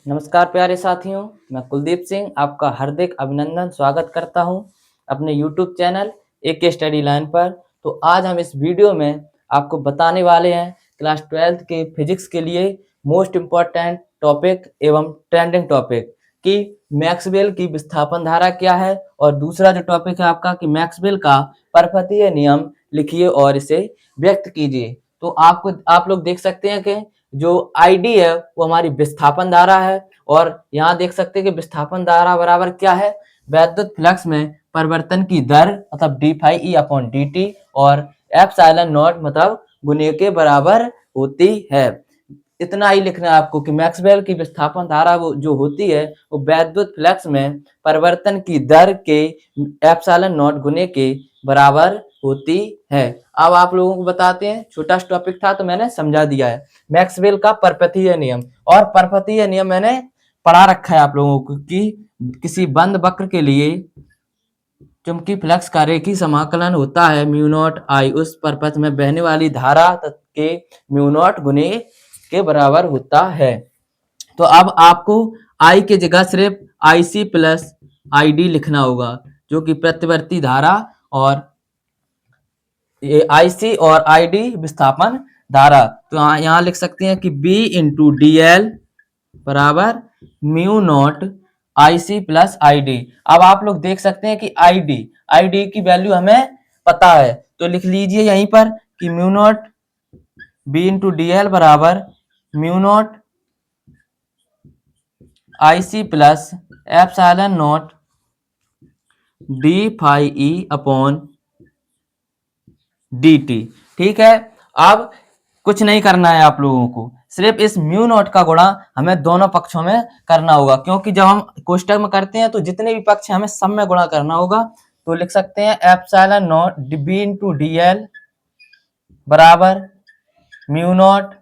नमस्कार प्यारे साथियों, मैं कुलदीप सिंह आपका हार्दिक अभिनंदन स्वागत करता हूं अपने YouTube channel AK study line पर। तो आज हम इस वीडियो में आपको बताने वाले हैं क्लास 12th के फिजिक्स के लिए मोस्ट इम्पॉर्टेंट टॉपिक एवं ट्रेंडिंग टॉपिक कि मैक्सवेल की विस्थापन धारा क्या है, और दूसरा जो टॉपिक है आपका कि मैक्सवेल का पर्पतीय नियम लिखिए और इसे व्यक्त कीजिए। तो आप लोग देख सकते हैं कि जो आईडी है वो हमारी विस्थापन धारा है, और यहाँ देख सकते हैं कि विस्थापन धारा बराबर क्या है, वैद्युत फ्लक्स में परिवर्तन की दर मतलब डी फाई ई अपॉन डी टी, और एप्सिलॉन नॉट मतलब गुने के बराबर होती है। इतना ही लिखना है आपको कि मैक्सवेल की विस्थापन धारा वो जो होती है वो वैद्युत फ्लक्स में परिवर्तन की दर के एप्सिलॉन नॉट गुने के बराबर होती है। अब आप लोगों को बताते हैं, छोटा सा टॉपिक था तो मैंने समझा दिया है। मैक्सवेल का पर्पतीय नियम, और पर्पतीय नियम मैंने पढ़ा रखा है आप लोगों को कि किसी बंद वक्र के लिए चुंबकीय फ्लक्स का रेखीय समाकलन होता है म्यू नॉट आई, उस परपथ में बहने वाली धारा के म्यू नॉट गुने के बराबर होता है। तो अब आपको आई की जगह सिर्फ आई सी प्लस आई डी लिखना होगा, जो कि प्रतिवर्ती धारा, और ये आई सी और आई डी विस्थापन धारा। तो यहाँ लिख सकते हैं कि बी इंटू डी एल बराबर mu naught I C plus I D. अब आप लोग देख सकते हैं कि आई डी की वैल्यू हमें पता है, तो लिख लीजिए यहीं पर कि mu naught B into d l बराबर mu naught I C plus epsilon naught d phi E upon d t. ठीक है, अब कुछ नहीं करना है आप लोगों को, सिर्फ इस म्यू नॉट का गुणा हमें दोनों पक्षों में करना होगा, क्योंकि जब हम कोष्टक में करते हैं तो जितने भी पक्ष हमें सब में गुणा करना होगा। तो लिख सकते हैं epsilon not B into d l बराबर म्यू नॉट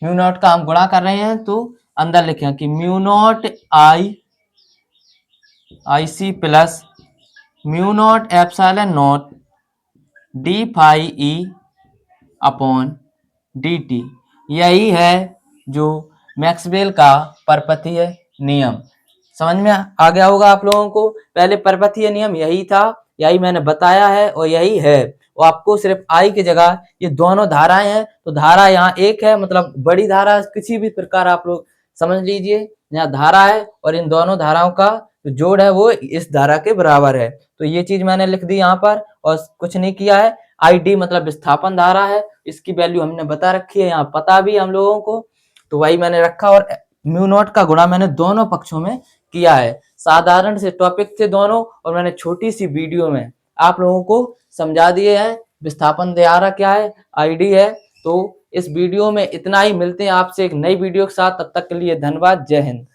का हम गुणा कर रहे हैं तो अंदर लिखें कि mu naught I C plus mu naught epsilon naught d phi E upon d t. यही है जो मैक्सवेल का पर्पतीय नियम। समझ में आ गया होगा आप लोगों को। पहले पर्पतीय नियम यही था, यही मैंने बताया है और यही है। वो आपको सिर्फ आई की जगह ये दोनों धाराएं हैं, तो धारा यहाँ एक है, मतलब बड़ी धारा किसी भी प्रकार आप लोग समझ लीजिए, यहाँ धारा है और इन दोनों धाराओं का जो जोड़ है वो इस धारा के बराबर है। तो ये चीज मैंने लिख दी यहाँ पर और कुछ नहीं किया है। आई डी मतलब विस्थापन धारा है, इसकी वैल्यू हमने बता रखी है, यहाँ पता भी हम लोगों को, तो वही मैंने रखा। और म्यू नॉट का गुणा मैंने दोनों पक्षों में किया है। साधारण से टॉपिक थे दोनों, और मैंने छोटी सी वीडियो में आप लोगों को समझा दिए हैं विस्थापन धारा क्या है, आईडी है। तो इस वीडियो में इतना ही, मिलते हैं आपसे एक नई वीडियो के साथ, तब तक के लिए धन्यवाद, जय हिंद।